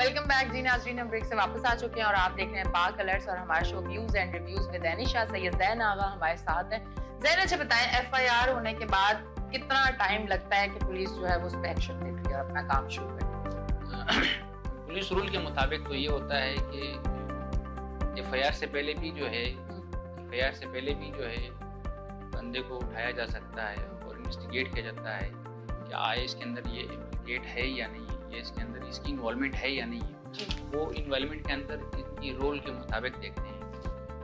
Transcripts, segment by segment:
Welcome back जी नाज़रीन, हम break से वापस आ चुके हैं और आप देख रहे हैं पाक अलर्ट्स और हमारा show views and reviews with Anisha. Syed Zain Agha हमारे साथ हैं। ज़ैन, अच्छा बताएं, एफआईआर होने के बाद कितना टाइम लगता है कि पुलिस जो है वो उस पर एक्शन लेती है और अपना काम शुरू करे? पुलिस रूल के मुताबिक तो ये होता है कि एफआईआर से पहले भी जो है बंदे को उठाया जा सकता है और इन्वेस्टिगेट किया जाता है कि आए इसके अंदर ये इम्प्लीकेट है या नहीं है, या इसके अंदर इसकी इन्वॉल्वमेंट है या नहीं है। वो इन्वॉल्वमेंट के अंदर इसकी रोल के मुताबिक देखते हैं।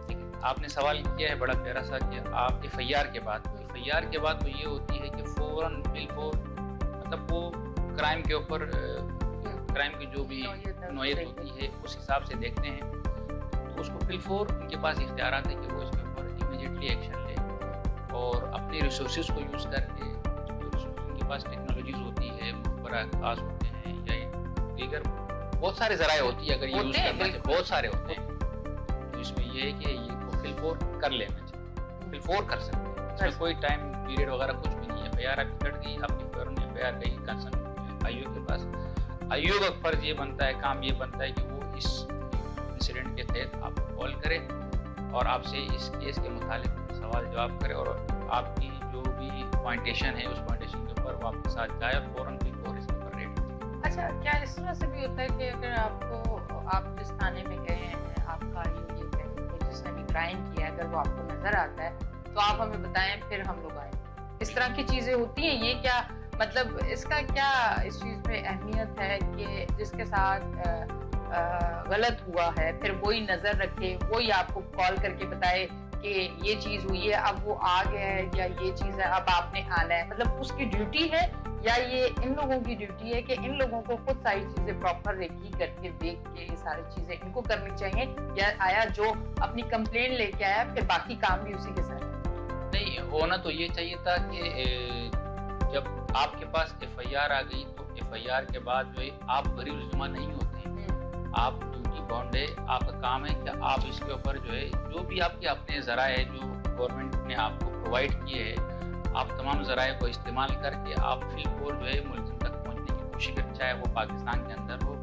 ठीक है, आपने सवाल किया है बड़ा प्यारा सा कि आप एफआईआर के बाद तो ये होती है कि फौरन मतलब वो क्राइम के ऊपर क्राइम की जो भी नौयत होती है उस हिसाब से देखते हैं, तो उसको फिलफोर उनके पास इख्तियार है कि वो इसके ऊपर इमीडिएटली एक्शन ले और अपने रिसोर्सेज को यूज़ करके, जो रिसोर्स उनके पास टेक्नोलॉजीज होती है, बड़ा खास होते हैं या दीगर बहुत सारे ज़राए होती है, अगर ये यूज़ करने से बहुत सारे होते हैं, तो इसमें ये है कि ये को फिलफोर कर लेना चाहिए, फिलफोर कर सकते हैं। इसमें कोई टाइम पीरियड वगैरह कुछ भी नहीं है। एफआईआर आपकी कट गई, आपकी फौरन एफआईआर गई कंसर्न आईओ के पास। आईओ का फर्ज ये बनता है, काम ये बनता है कि वो इस इंसिडेंट के तहत आपको कॉल करे और आपसे इस केस के मुतालिक सवाल जवाब करे और आपकी जो भी पॉइंटेशन है उस पॉइंटेशन के ऊपर वो आपके साथ जाए और फौरन फिलफोर इसके ऊपर रेड। अच्छा, क्या इस तरह से भी होता है कि अगर आप जिस थाने में गए हैं, आपका ये जिसने भी क्राइम किया है, अगर वो आपको नजर आता है तो आप हमें बताएं, फिर हम लोग आए, इस तरह की चीजें होती हैं? ये क्या मतलब, इसका क्या इस चीज पे अहमियत है कि जिसके साथ गलत हुआ है फिर वही नजर रखे, वही आपको कॉल करके बताए कि ये चीज हुई है, अब वो आ गया है, या ये चीज है अब आपने आना है? मतलब उसकी ड्यूटी है या ये इन लोगों की ड्यूटी है कि इन लोगों को खुद सारी चीजें प्रॉपर रेकी करके देख के ये सारी चीजें इनको करनी चाहिए, या आया जो अपनी कंप्लेन लेके आया फिर बाकी काम भी उसी के साथ? नहीं, होना तो ये चाहिए था कि जब आपके पास एफआईआर आ गई तो एफआईआर के बाद जो है आप बरी उल्जमा नहीं होते हैं, आप ड्यूटी बाउंड है, आपका काम है कि आप इसके ऊपर जो है जो भी आपके अपने ज़राए है जो गवर्नमेंट ने आपको प्रोवाइड किए हैं, आप तमाम ज़राए को इस्तेमाल करके आप फिलफोर जो है मुल्ज़िम तक पहुँचने की कोशिश करें, चाहे वो पाकिस्तान के अंदर हो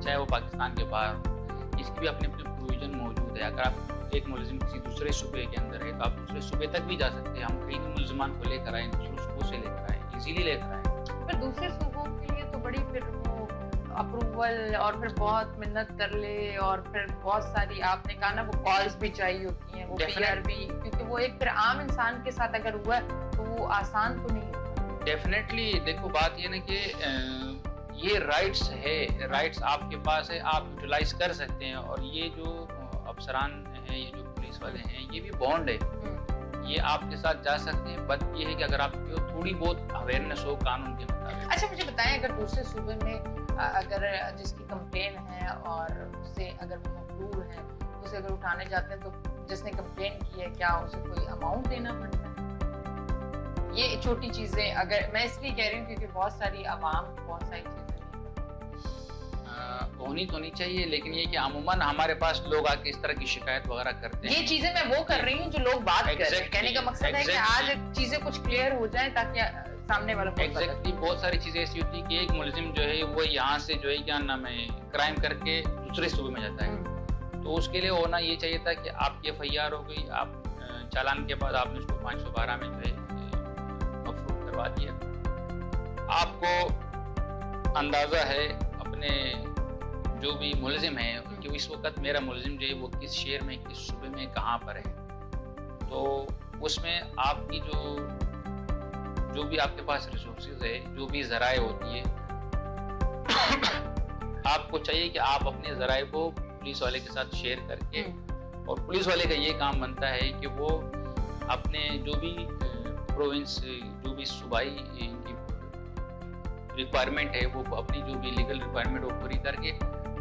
चाहे वो पाकिस्तान के बाहर हो। इसकी भी अपनी अपनी प्रोविजन मौजूद है। अगर आप एक मुलजिम किसी दूसरे सूबे के अंदर है तो आप दूसरे सूबे तक भी जा सकते हैं। हम कहीं भी मुलजमान को लेकर आए, दूसरे सूबों से लेकर आए, इजीली लेकर आए। फिर दूसरे सूबों के लिए तो बड़ी फिर वो अप्रूवल और फिर बहुत मिन्नत कर ले और फिर बहुत सारी, आपने कहा ना, वो कॉल्स भी चाहिए होती हैं, वो पीआर भी, क्योंकि वो एक फिर आम इंसान के साथ अगर हुआ तो वो आसान तो नहीं होता। डेफिनेटली देखो, बात ये ना कि ये राइट्स है, राइट्स आपके पास है, आप यूटिलाइज कर सकते हैं। और ये जो अफसरान हैं, ये जो पुलिस वाले हैं, ये भी बॉन्ड है, ये आपके साथ जा सकते हैं। बट ये है कि अगर आपको थोड़ी बहुत अवेयरनेस हो कानून के मुताबिक। अच्छा, मुझे बताएं, अगर दूसरे सूबे में अगर जिसकी कंप्लेन है और उससे अगर वो मकबूल है, उसे अगर उठाने जाते हैं तो जिसने कंप्लेन की है, क्या उसे कोई अमाउंट देना पड़ता है? ये छोटी चीजें, अगर मैं इसलिए कह रही हूँ क्योंकि बहुत सारी आवाम बहुत सारी चीजें होनी तो नहीं चाहिए, लेकिन ये कि अमूमन हमारे पास लोग आके इस तरह की शिकायत वगैरह करते हैं। ये चीजें मैं वो कर रही हूँ जो लोग बात कर रहे हैं। कहने का मकसद है कि आज चीजें कुछ क्लियर हो जाए ताकि सामने वालों को एग्जैक्टली बहुत सारी चीजें ऐसी होती है कि एक मुलजिम जो है वो यहाँ से जो है क्या नाम है क्राइम करके दूसरे सूबे में जाता है, तो उसके लिए होना ये चाहिए था कि आपकी एफआईआर हो गई, आप चालान के बाद आपने उसको 512 में जो है मफरूज करवा दिया। आपको अंदाजा है अपने जो भी मुलजिम है कि इस वक्त मेरा मुलजिम जो है वो किस शहर में, किस सूबे में, कहाँ पर है, तो उसमें आपकी जो भी आपके पास रिसोर्सेज है, जो भी ज़राए होती है, आपको चाहिए कि आप अपने ज़राए को पुलिस वाले के साथ शेयर करके, और पुलिस वाले का ये काम बनता है कि वो अपने जो भी प्रोविंस, जो भी सूबाई रिक्वायरमेंट है, वो अपनी जो भी लीगल रिक्वायरमेंट वो पूरी करके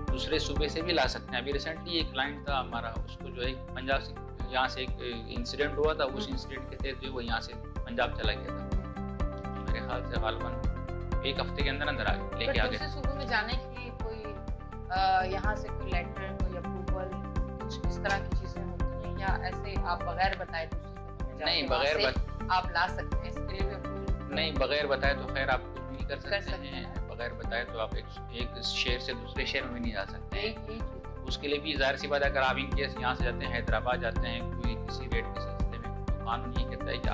दूसरे सूबे से भी ला सकते हैं। अभी रिसेंटली एक क्लाइंट था हमारा, उसको जो है पंजाब से, यहाँ से एक इंसिडेंट हुआ था, उस इंसिडेंट के तहत जो वो यहाँ से पंजाब चला गया था, मेरे ख्याल से गालबन एक हफ्ते के अंदर अंदर लेके आ गए। दूसरे सूबे में जाने के लिए कोई यहाँ से कोई लेटर, कोई अप्रूवल, कुछ इस तरह की चीजें होती हैं, या ऐसे आप बगैर बताए दूसरे सूबे में नहीं, बगैर आप ला सकते हैं? इसके लिए भी नहीं, बगैर बताए तो खैर आप कुछ भी कर सकते हैं। बगैर बताए तो आप एक शहर से दूसरे शहर में भी नहीं जा सकते हैं। यही चीज़ उसके लिए भी ज़ाहिर सी बात है, अगर आप इन केस यहाँ से जाते हैं हैदराबाद जाते हैं कोई किसी रेट के सिलसिले में, तो कानून ये कहता है कि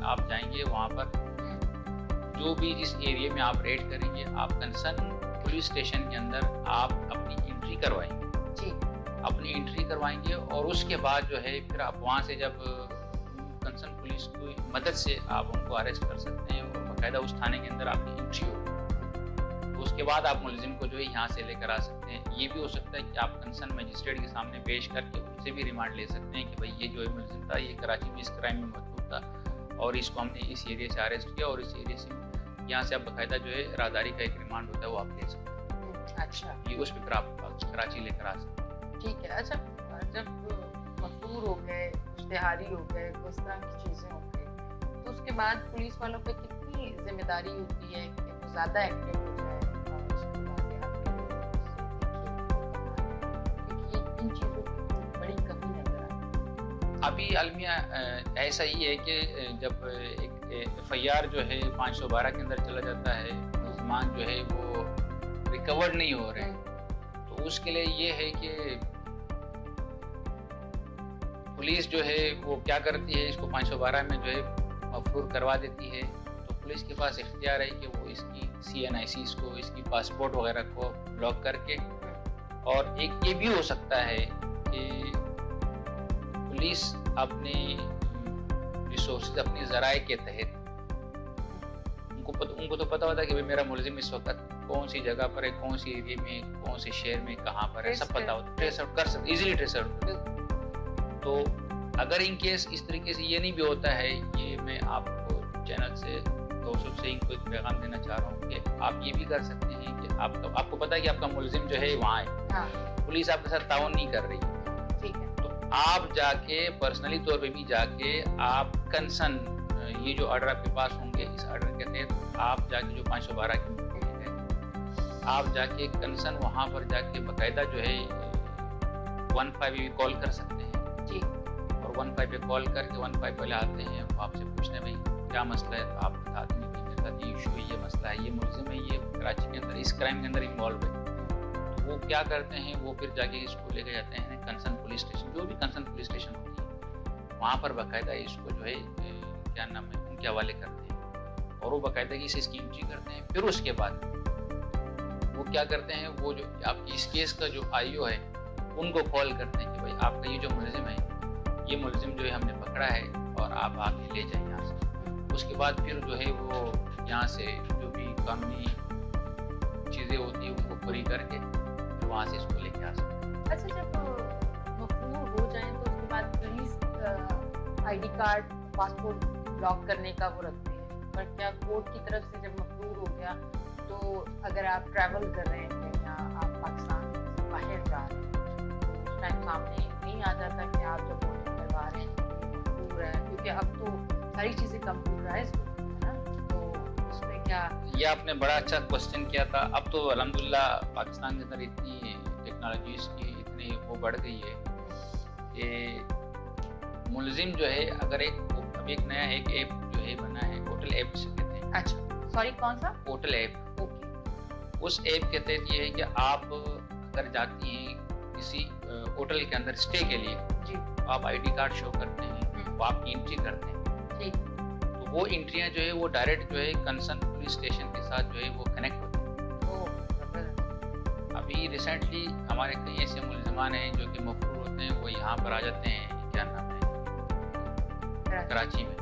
आप जाएंगे वहाँ पर जो भी जिस एरिया में आप रेड करेंगे, आप कंसर्न पुलिस स्टेशन के अंदर आप अपनी एंट्री करवाएंगे जी अपनी एंट्री करवाएंगे और उसके बाद जो है फिर आप वहाँ से जब कंसर्न पुलिस की मदद से आप उनको अरेस्ट कर सकते हैं और बाकायदा उस थाने के अंदर आपकी एंट्री होगी। तो उसके बाद आप मुलजिम को जो है यहाँ से लेकर आ सकते हैं। ये भी हो सकता है कि आप कंसर्न मजिस्ट्रेट के सामने पेश करके उससे भी रिमांड ले सकते हैं कि भाई ये जो है मुलजिम था, ये कराची में इस क्राइम में मौजूद था और इसको हमने इस एरिया से अरेस्ट किया और इस एरिया से यहाँ से आप बाकायदा जो है राहदारी का एक रिमांड होता है वो आप ले सकते हैं। अच्छा ये उस पर फिर आप कराची लेकर आ सकते हैं। ठीक है। अच्छा जब मफरूर हो गए, इश्तिहारी हो गए, इस तरह की चीज़ें हो गई, तो उसके बाद पुलिस वालों पे कितनी जिम्मेदारी होती है कि वो ज़्यादा एक्टिव हो जाए और उसके बाद देखिए इन चीज़ों की बड़ी कमी नजर आती है। अभी अलमिया ऐसा ही है कि जब एक FIR जो है 512 के अंदर चला जाता है, मुसलमान जो है वो रिकवर्ड नहीं हो रहे, तो उसके लिए ये है कि पुलिस जो है वो क्या करती है, इसको 512 में जो है मफरूर करवा देती है। तो पुलिस के पास इख्तियार है कि वो इसकी CNICs को, इसकी पासपोर्ट वगैरह को ब्लॉक करके, और एक ये भी हो सकता है कि पुलिस अपने रिसोर्सेज अपनी ज़राए के तहत उनको तो पता होता है कि भाई मेरा मुलजिम इस वक्त कौन सी जगह पर है, कौन सी एरिया में, कौन से शहर में, कहाँ पर है, सब पता होता है, ट्रेस आउट कर सकते, इजीली ट्रेस आउट कर। तो अगर इन केस इस तरीके से ये नहीं भी होता है, ये मैं आपको चैनल से दोस्तों से इनको एक पैगाम देना चाह रहा हूँ कि आप ये भी कर सकते हैं कि आपको पता है कि आपका मुलजिम जो है वहाँ है, हाँ पुलिस आपके साथ ताउन नहीं कर रही है, ठीक है। तो आप जाके पर्सनली तौर पे भी जाके आप कंसर्न ये जो ऑर्डर आपके पास होंगे, इस ऑर्डर के तहत आप जाके जो 512 की आप जाके कंसर्न वहाँ पर जाके बाकायदा जो है 15 भी कॉल कर सकते हैं जी। और 15 पे कॉल करके 15 वाले आते हैं, वो आपसे पूछने भाई क्या मसला है, तो आप बता देंगे कि मेरे साथ ये इशू है, ये मसला है, ये मुलजिम है, ये कराची के अंदर इस क्राइम के अंदर इन्वॉल्व है। तो वो क्या करते हैं, वो फिर जाके इसको लेके जाते हैं कंसर्न पुलिस स्टेशन, जो भी कंसर्न पुलिस स्टेशन होती है वहाँ पर बाकायदा इसको जो है क्या नाम है उनके हवाले करते हैं और वो बाकायदगी से इसकी एंट्री करते हैं। फिर उसके बाद वो क्या करते हैं, वो जो आपकी इस केस का जो IO है उनको कॉल करते हैं कि भाई आपका ये जो मुलजिम है, ये मुलजिम जो है हमने पकड़ा है और आप आके ले जाए यहाँ से। उसके बाद फिर जो है वो यहाँ से जो भी कानूनी चीज़ें होती है उनको पूरी करके फिर वहाँ से इसको लेके आ सकते हैं। अच्छा जब मफरूर हो जाए तो उसके बाद police ID card, passport block करने का वो रखते हैं, पर क्या कोर्ट की तरफ से जब मफरूर हो गया तो अगर आप ट्रैवल कर रहे हैं या आप पाकिस्तान से बाहर जा रहे हैं तो उस टाइम सामने नहीं आ जाता कि आप जब वोटिंग करवा रहे हैं तो मफरूर है, क्योंकि अब तो सारी चीज़ें कंप्यूटराइज हो गई है ना, तो उसमें क्या? ये आपने बड़ा अच्छा क्वेश्चन किया था। अब तो अल्हम्दुलिल्लाह पाकिस्तान के अंदर इतनी टेक्नोलॉजीज़ की इतनी वो बढ़ गई है कि मुलजिम जो है अगर एक नया एक ऐप जो है बना है, होटल ऐप से कहते हैं। अच्छा सॉरी कौन सा? Hotel app. ओके। उस ऐप के तहत ये है कि आप अगर जाती हैं किसी होटल के अंदर स्टे के लिए, जी तो आप ID कार्ड शो करते हैं, वो आपकी एंट्री करते हैं, ठीक। तो वो एंट्रियाँ जो है वो डायरेक्ट जो है कंसर्न पुलिस स्टेशन के साथ जो है वो कनेक्ट होती है। ओह अभी रिसेंटली हमारे कई ऐसे मुलजमान हैं जो कि मफरूर होते हैं, वो यहाँ पर आ जाते हैं, क्या नाम है, कराची में,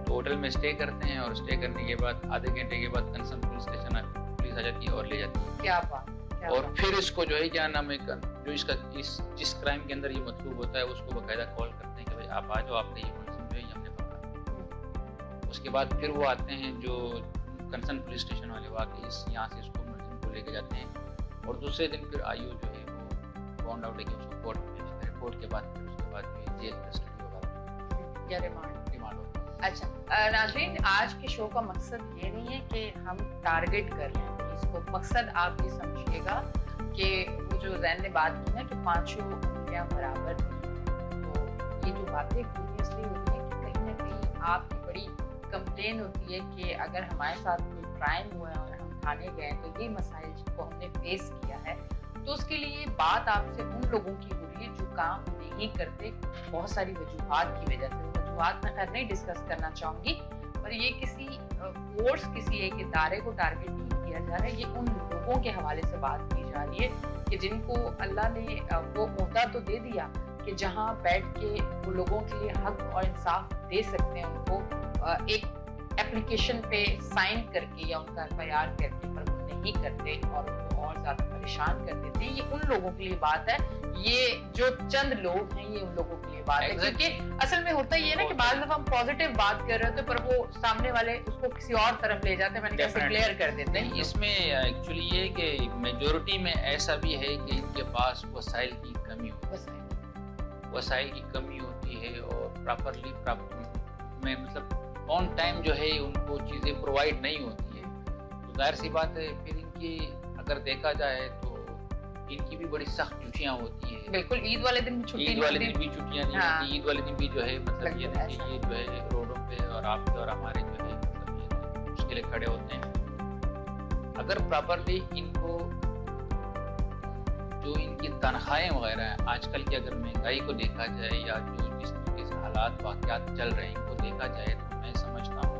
तो होटल में स्टे करते हैं और स्टे करने के बाद आधे घंटे के बाद कंसर्न पुलिस स्टेशन पुलिस आ जाती है और ले जाती है। क्या बात, क्या और बात। फिर इसको जो है क्या नाम है, जो इसका जिस क्राइम के अंदर ये मतलूब होता है उसको बाकायदा कॉल करते हैं कि भाई आप आ जाओ, आपका ये मुलजिम जो है ये हमने पकड़ा। उसके बाद फिर वो आते हैं जो कंसर्न पुलिस स्टेशन वाले, वो आके यहाँ से इसको मुलजिम को लेके जाते हैं और दूसरे दिन फिर IO जो है वो फाउंड आउट है कि उसको कोर्ट में भेजता है। कोर्ट के बाद फिर उसके बाद जो जेल कस्टडी वगैरह या रिमांड होता है। अच्छा नाज़रीन, आज के शो का मकसद ये नहीं है कि हम टारगेट कर रहे हैं इसको, मकसद आप ये समझिएगा कि वो जो जैन ने बात की ना कि 5 उंगलियां बराबर थी, तो ये जो बातें होती इसलिए होती है कि कहीं ना कहीं आपकी बड़ी कंप्लेन होती है कि अगर हमारे साथ कोई क्राइम हुआ है और हम थाने गए तो ये मसाइल जिनको हमने फेस किया है, तो उसके लिए बात आपसे उन लोगों की हो रही है जो काम नहीं करते बहुत सारी वजूहात की वजह से। वजूहात मैं खैर नहीं डिस्कस करना चाहूंगी, पर ये किसी फोर्स, किसी एक इदारे को टारगेट नहीं किया जा रहा है। ये उन लोगों के हवाले से बात की जा रही है कि जिनको अल्लाह ने वो ओहदा तो दे दिया कि जहाँ बैठ के वो लोगों के लिए हक और इंसाफ दे सकते हैं, उनको एक एप्लीकेशन पे साइन करके या उनका FIR करके, पर वो नहीं करते और उनको और ज्यादा परेशान कर देते हैं। ये उन लोगों के लिए बात है, ये जो चंद लोग हैं ये उन लोगों के लिए बात है। क्योंकि असल में होता ये है ना कि बाद दफा हम पॉजिटिव बात कर रहे होते हैं पर वो सामने वाले उसको किसी और तरफ ले जाते हैं, मैंने कैसे क्लियर कर देते हैं। इसमें एक्चुअली ये कि मेजोरिटी में ऐसा भी है कि इनके पास वसाइल की कमी होती है, वसाइल की कमी होती है और प्रॉपरली में मतलब ऑन टाइम जो है उनको चीज़ें प्रोवाइड नहीं होती है। तो जाहिर सी बात है फिर इनकी अगर देखा जाए तो इनकी भी बड़ी सख्त छुट्टियाँ होती है। बिल्कुल, ईद वाले दिन भी छुट्टी, ईद वाले दिन भी छुट्टियाँ नहीं हाँ। होती। ईद वाले दिन भी जो है मतलब ये नहीं कि ये जो है रोडों पे और आपके और हमारे जो है मतलब ये मुश्किलें खड़े होते हैं। अगर प्रॉपरली इनको जो इनकी तनख्वाहें वगैरह हैं, आजकल की अगर महंगाई को देखा जाए या जो जिस तरीके से हालात वाक़यात चल रहे हैं इनको देखा जाए तो मैं समझता हूँ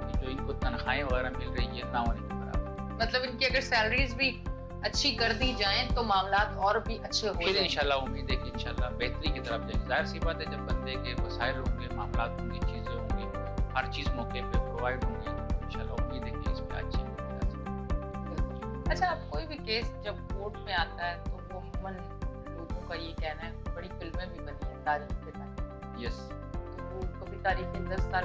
कि जो इनको तनख्वाहें वगैरह मिल रही है ना होने के बराबर। मतलब इनकी अगर सैलरीज भी अच्छी कर दी जाएं तो मामलात और भी अच्छे हो फिर जाएं। इंशाल्लाह उम्मीद है कि इंशाल्लाह बेहतरी की तरफ जाएगी। जाहिर सी बात है जब बंदे के वसाइल होंगे, मामलात होंगे, चीज़ें होंगी, हर चीज़ मौके पे प्रोवाइड होंगी, तो इंशाल्लाह उम्मीद है कि इसमें अच्छी अच्छा, अब कोई भी केस जब कोर्ट में आता है तो वो अमूमन लोगों का ये कहना है, बड़ी फिल्में भी बनी हैं तारीख के तक, यस तो वो कभी तारीखें 10 साल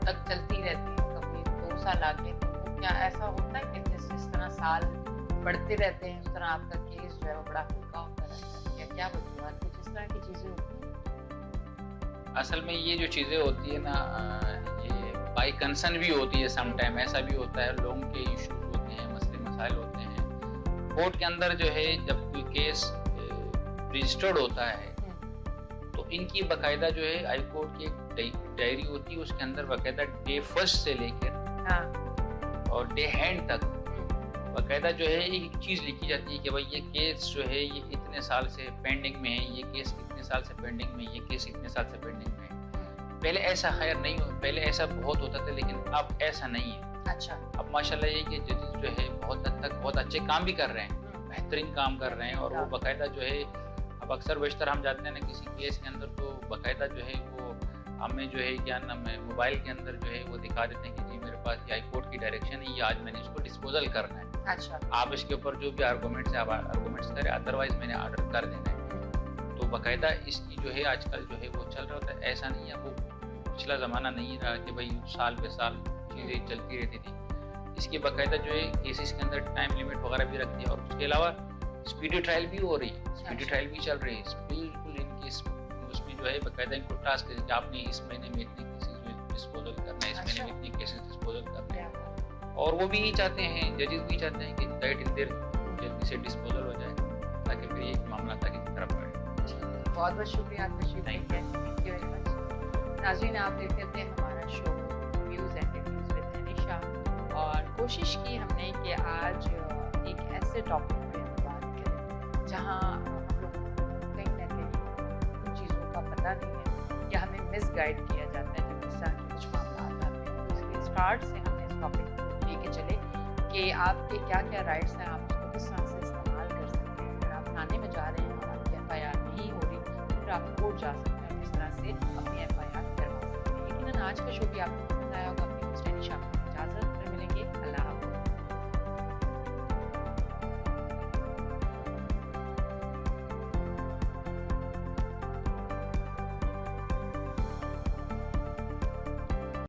तक चलती रहती है, कभी 2 साल आगे, तो वो क्या ऐसा होता है कि जिस तरह साल बढ़ते रहते हैं उस तरह आपका केस जो है वो बड़ा हल्का होता रहता है, या क्या वजूहत कुछ इस तरह की चीजें होती हैं? असल में ये जो चीज़ें होती है ना ये बाई कंसर्न भी होती है। सम टाइम ऐसा भी होता है लोगों के इश्यूज होते हैं, मसले मसाइल होते हैं कोर्ट के अंदर जो है जब कोई केस रजिस्टर्ड होता है तो इनकी बाकायदा जो है हाई कोर्ट की एक डायरी होती है, उसके अंदर बाकायदा डे फर्स्ट से लेकर हाँ। और डे हैंड तक बाकायदा जो है एक चीज़ लिखी जाती है कि भाई ये केस जो है ये इतने साल से पेंडिंग में है, ये केस इतने साल से पेंडिंग में, ये केस इतने साल से पेंडिंग में है। पहले ऐसा खैर नहीं हो, पहले ऐसा बहुत होता था लेकिन अब ऐसा नहीं है। अच्छा। अब माशाल्लाह ये कि जजेस जो है बहुत हद तक बहुत अच्छे काम भी कर रहे हैं, बेहतरीन काम कर रहे हैं और वो बाकायदा जो है अब अक्सर बेशतर हम जाते हैं ना किसी केस के अंदर तो बाकायदा जो है वो हमें जो है क्या नाम है मोबाइल के अंदर जो है वो दिखा देते हैं कि जी मेरे पास ये हाई कोर्ट की डायरेक्शन है, ये आज मैंने इसको डिस्पोजल करना है। अच्छा। आप इसके ऊपर जो भी आर्गूमेंट्स है आप आर्गूमेंट्स करें, अदरवाइज मैंने ऑर्डर कर देना है। तो बाकायदा इसकी जो है आजकल जो है वो चल रहा होता है। ऐसा नहीं है वो पिछला ज़माना नहीं रहा कि भाई साल पे साल चीज़ें चलती रहती थी। इसकी बाकायदा जो है केसेस के अंदर टाइम लिमिट वगैरह भी रखती है और उसके अलावा स्पीडी ट्रायल भी हो रही है, स्पीडी ट्रायल भी चल रही है। बिल्कुल इनकी उसमें जो है बाकायदा इनको टास्क है कि आपने इस महीने में इतने केसेस डिस्पोजल करना है, इस महीने में इतने केसेस डिस्पोजल करना है। और वो भी चाहते हैं, जजेस भी चाहते हैं कि दैट इन देर जल्दी से डिस्पोजल हो जाए ताकि फिर ये मामला ताकि तरफ बढ़े। बहुत बहुत शुक्रिया आपका Thank you. Thank you very much. नाज़रीन, आप देखते थे हमारा show views and reviews with Anisha और कोशिश की हमने कि आज एक ऐसे टॉपिक पे हम बात करें जहाँ हम लोगों को कहीं ना कहीं उन चीज़ों का पता नहीं है या हमें मिसगाइड किया जाता है जब इस तरह के कुछ मामला आते हैं। तो इसलिए स्टार्ट से हमने इस टॉपिक को लेके चले कि आपके क्या क्या राइट्स हैं, आप उसको किस तरह से इस्तेमाल कर सकते हैं। अगर आप थाने में जा रहे हैं और आपकी FIR नहीं हो रही तो फिर आप कोर्ट जा सकते हैं, किस तरह से अपनी FIR करवा सकते हैं। लेकिन आज का शो भी आपको